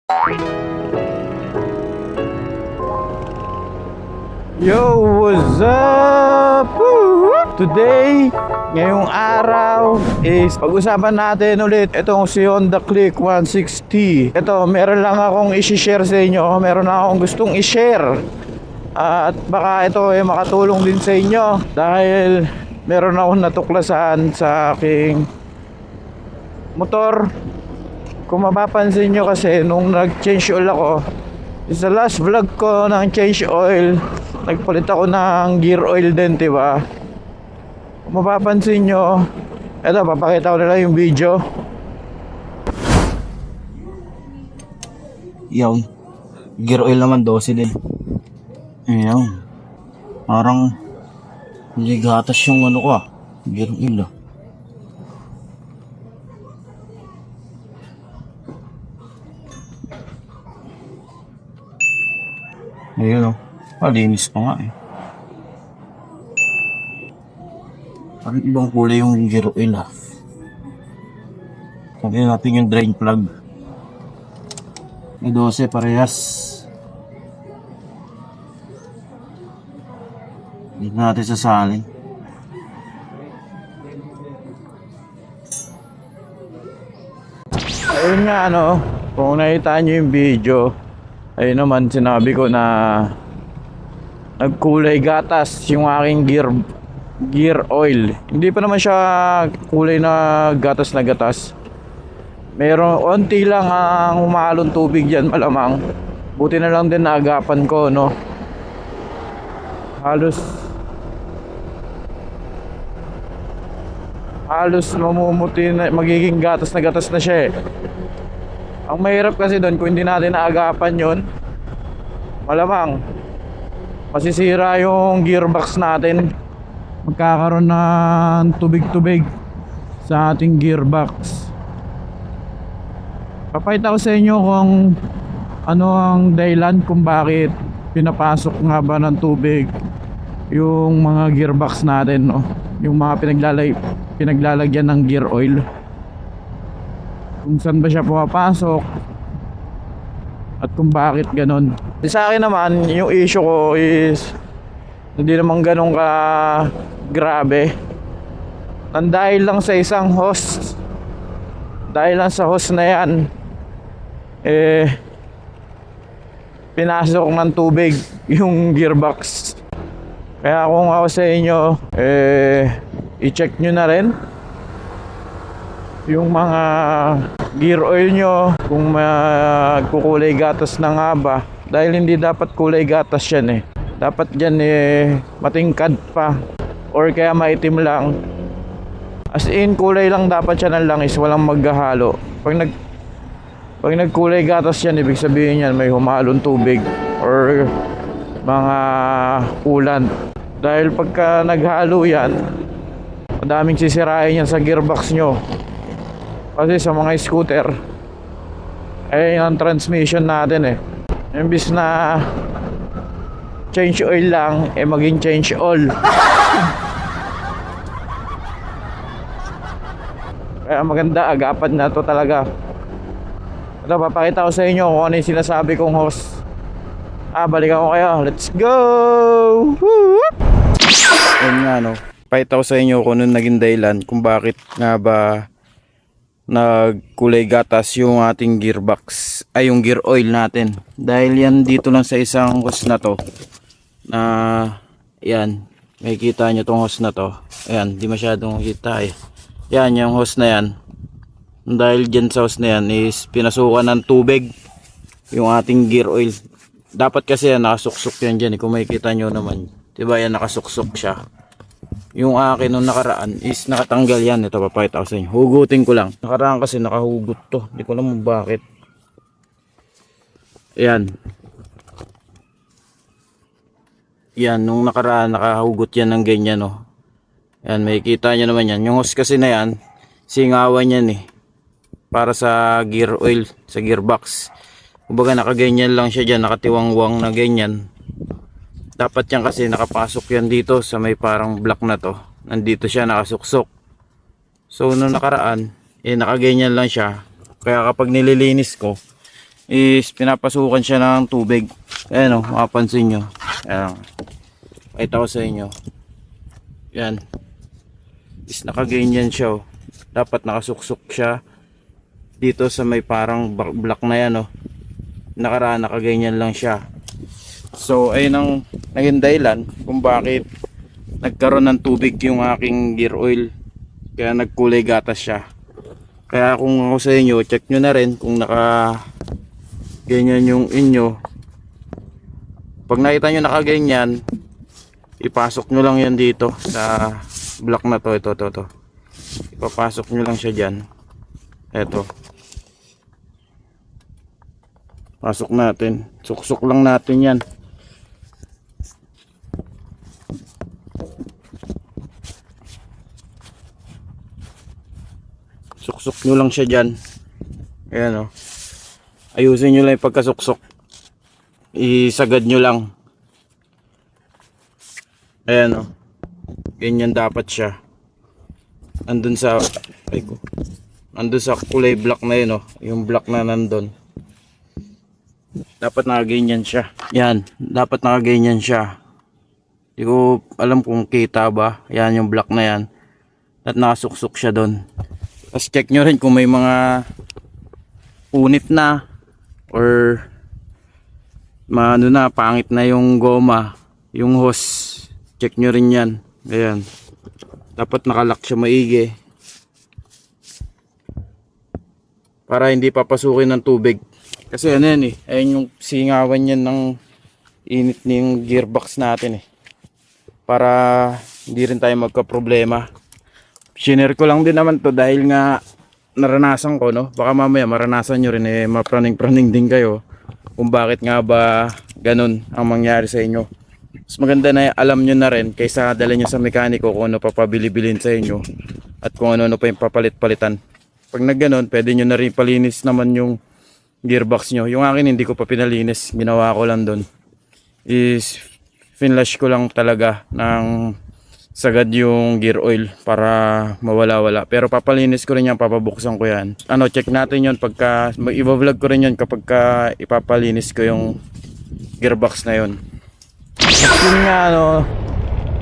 Yo, what's up? Woo! Today, ngayong araw is pag-usapan natin ulit itong si Honda Click 160. Ito, meron lang akong i-share sa inyo. Meron lang akong gustong i-share. At baka ito ay makatulong din sa inyo dahil meron akong natuklasan sa aking motor. Kung mapapansin nyo kasi nung nag-change oil ako, sa last vlog ko ng change oil, nagpalit ako ng gear oil din, diba? Kung mapapansin nyo, eto, papakita ko na lang yung video. Yan. Gear oil naman 12 din. Ayan. Parang hindi gatas yung ano ko gear oil Ayun malinis pa nga Parang ibang kulay yung gear oil Sabihin natin yung drain plug. May 12 parehas. Hindi natin sasalin. Ayun nga, kung nakita nyo yung video, ayun naman, sinabi ko na nagkulay gatas yung aking gear oil. Hindi pa naman siya kulay na gatas na gatas. Meron onti lang ang humahalong tubig dyan, malamang. Buti na lang din naagapan ko, halos mamumuti na, magiging gatas na siya Ang mahirap kasi doon, kung hindi natin naagapan yon, malamang masisira yung gearbox natin. Magkakaroon ng tubig-tubig sa ating gearbox. Papakita ko sa inyo kung ano ang dahilan kung bakit pinapasok nga ba ng tubig yung mga gearbox natin, yung mga pinaglalagyan ng gear oil, kung saan ba siya pumapasok at kung bakit ganon. Sa akin naman, yung issue ko is hindi naman ganon ka grabe. Dahil lang sa isang hose, dahil lang sa hose na yan, pinasok ng tubig yung gearbox. Kaya kung ako sa inyo, i-check nyo na rin yung mga gear oil nyo kung magkukulay gatas na nga ba. Dahil hindi dapat kulay gatas yan Dapat dyan matingkad pa or kaya maitim lang. As in, kulay lang dapat siya ng langis, walang maghahalo. Pag nagkulay gatas yan, ibig sabihin yan may humalong tubig or mga coolant. Dahil pagka naghalo yan, madaming sisirain yan sa gearbox nyo. Kasi sa mga scooter, ang transmission natin imbis na change oil lang, maging change all. Kaya maganda, agapan na to talaga. Ito, papakita ko sa inyo kung ano yung sinasabi kong hose. Balikan ko kayo. Let's go! Woo! Ayun nga, pakita ko sa inyo kung ano naging dahilan kung bakit nga ba nagkulay gatas yung ating gearbox, yung gear oil natin. Dahil yan dito lang sa isang hose na to, na yan, makikita nyo tong hose na to. Ayan, di masyadong kita yan, yung hose na yan. Dahil dyan sa hose na yan is pinasukan ng tubig yung ating gear oil. Dapat kasi yan nakasuksok yan dyan kung makikita nyo naman, diba yan nakasuksok siya. Yung akin nung nakaraan is nakatanggal yan. Ito, papakita ko sa inyo, hugutin ko lang. Nakaraan kasi nakahugot to, hindi ko alam bakit. Ayan, yan, nung nakaraan nakahugot yan ng ganyan Ayan, makikita nyo naman yan. Yung hose kasi na yan, singawan yan para sa gear oil, sa gearbox. Kumbaga nakaganyan lang siya dyan, nakatiwangwang na ganyan. Dapat yan kasi nakapasok yan dito sa may parang block na to. Nandito siya nakasuksok. So nung nakaraan, nakaganyan lang siya. Kaya kapag nililinis ko, is pinapasukan siya ng tubig. Ayan o, mapapansin nyo. Ayan. Pakita ko sa inyo. Yan. Is nakaganyan siya o. Dapat nakasuksok siya dito sa may parang block na yan o. Nakaraan nakaganyan lang siya. So ayun ang naging dahilan kung bakit nagkaroon ng tubig yung aking gear oil. Kaya nagkulay gatas siya. Kaya kung ako sa inyo, check nyo na rin kung naka ganyan yung inyo. Pag nakita nyo nakaganyan, ipasok nyo lang yan dito sa block na to. Ito. Ipapasok nyo lang siya dyan. Ito. Pasok natin. Suksok lang natin yan. Suksok nyo lang siya dyan. Ayan o. Ayusin nyo lang yung pagkasuksok. Isagad nyo lang. Ayan o. Ganyan dapat siya. Andun sa kulay black na yun o. Yung black na nandun. Dapat nakaganyan siya. Yan. Dapat nakaganyan siya. Hindi ko alam kung kita ba. Yan yung black na yan. At nakasuksok siya doon. Tapos check nyo rin kung may mga punit na or ano na, pangit na yung goma, yung hose. Check nyo rin yan. Ayan. Dapat nakalock siya maigi para hindi papasukin ng tubig. Kasi ano yan eh, ayun yung singawan yan ng init ng gearbox natin eh. Para hindi rin tayo magka-problema. Shiner ko lang din naman to dahil nga naranasan ko, no? Baka mamaya maranasan nyo rin eh, mapraning-praning din kayo kung bakit nga ba ganun ang mangyari sa inyo. Mas maganda na alam nyo na rin kaysa dala nyo sa mekaniko kung ano papabili-bilin sa inyo at kung ano-ano pa yung papalit-palitan. Pag nagganon, pwede nyo na rin palinis naman yung gearbox nyo. Yung akin hindi ko pa pinalinis, ginawa ko lang doon is finlash ko lang talaga ng sagad yung gear oil para mawala-wala. Pero papalinis ko rin yan, papabuksan ko yan. Ano, check natin yon pagka, i-vlog ko rin yon kapag ipapalinis ko yung gearbox na yon. Yun nga ano,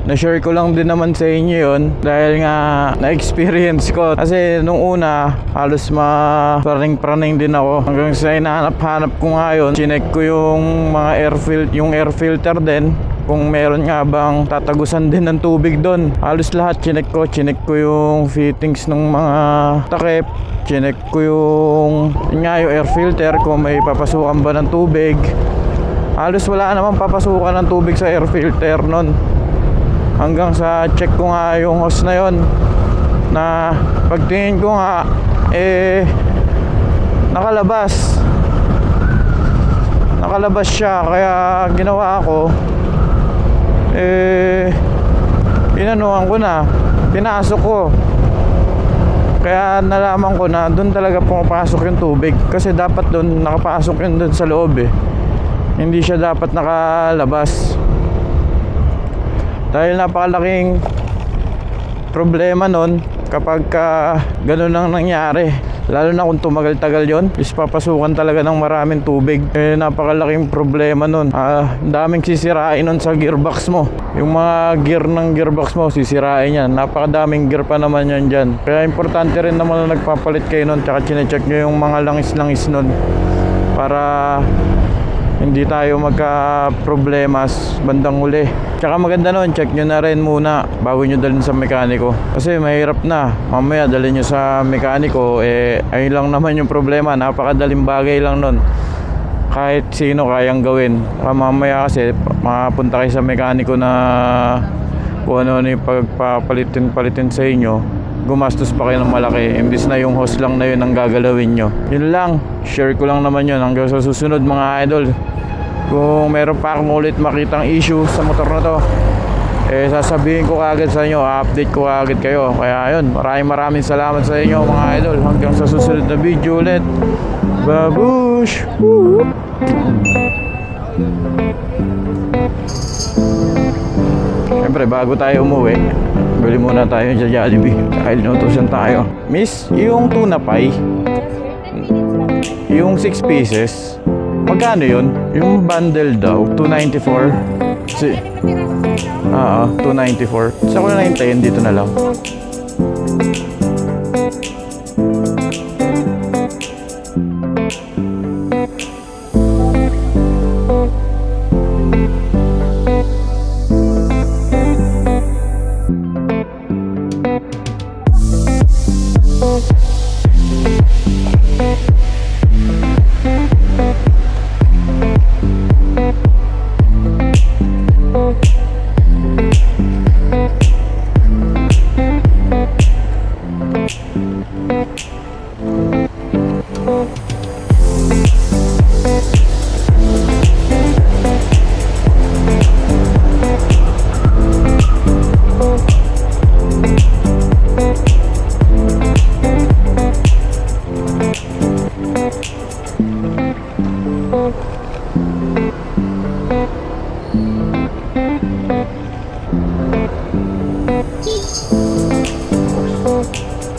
na-share ko lang din naman sa inyo yon dahil nga na-experience ko. Kasi nung una, halos praning-praning din ako. Hanggang sa hinahanap-hanap ko nga yun, chinek ko yung mga air filter din. Kung meron nga bang tatagusan din ng tubig doon. Halos lahat chinek ko yung fittings ng mga takip, chinek ko yung air filter kung may papasukan ba ng tubig. Halos wala naman papasukan ng tubig sa air filter nun. Hanggang sa check ko nga yung hose na yon, na pagtingin ko nga nakalabas siya. Kaya ginawa ko, inanuhan ko na, pinasok ko. Kaya nalaman ko na doon talaga pumapasok yung tubig. Kasi dapat doon nakapasok yun doon sa loob eh. Hindi siya dapat nakalabas. Dahil napakalaking problema nun kapag ganun ang nangyari. Lalo na kung tumagal-tagal yon, is papasukan talaga ng maraming tubig. Napakalaking problema nun. Daming sisirain nun sa gearbox mo. Yung mga gear ng gearbox mo, sisirain yan. Napakadaming gear pa naman yan dyan. Kaya importante rin naman na nagpapalit kayo nun. Tsaka chinecheck nyo yung mga langis-langis nun. Para hindi tayo magka-problema bandang huli. Tsaka maganda nun, check nyo na rin muna bago nyo dalhin sa mekaniko. Kasi mahirap na, mamaya dalhin nyo sa mekaniko, ayun lang naman yung problema. Napakadaling bagay lang nun, kahit sino kayang gawin. Mamaya kasi makapunta kayo sa mekaniko na kung ano yung pagpapalitin sa inyo, gumastos pa kayo ng malaki, imbis na yung hose lang na yun ang gagalawin nyo. Yun lang, share ko lang naman yun. Hanggang sa susunod mga idol, kung meron pa akong ulit makitang issue sa motor na to, sasabihin ko agad sa inyo, update ko agad kayo. Kaya yun, maraming salamat sa inyo mga idol. Hanggang sa susunod na video ulit. Babush! Woo! Siyempre bago tayo umuwi, bili muna tayo sa Jollibee dahil inutusan tayo. Miss, yung tuna pie, Yung 6 pieces, magkano yun? Yung bundle daw, 294. Si, 294. Sa ko na hintayin, dito na lang.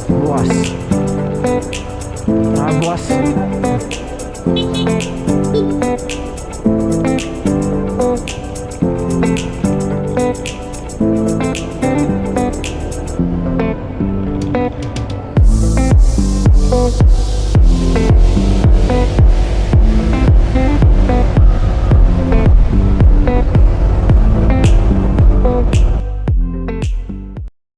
Bukas. Bukas.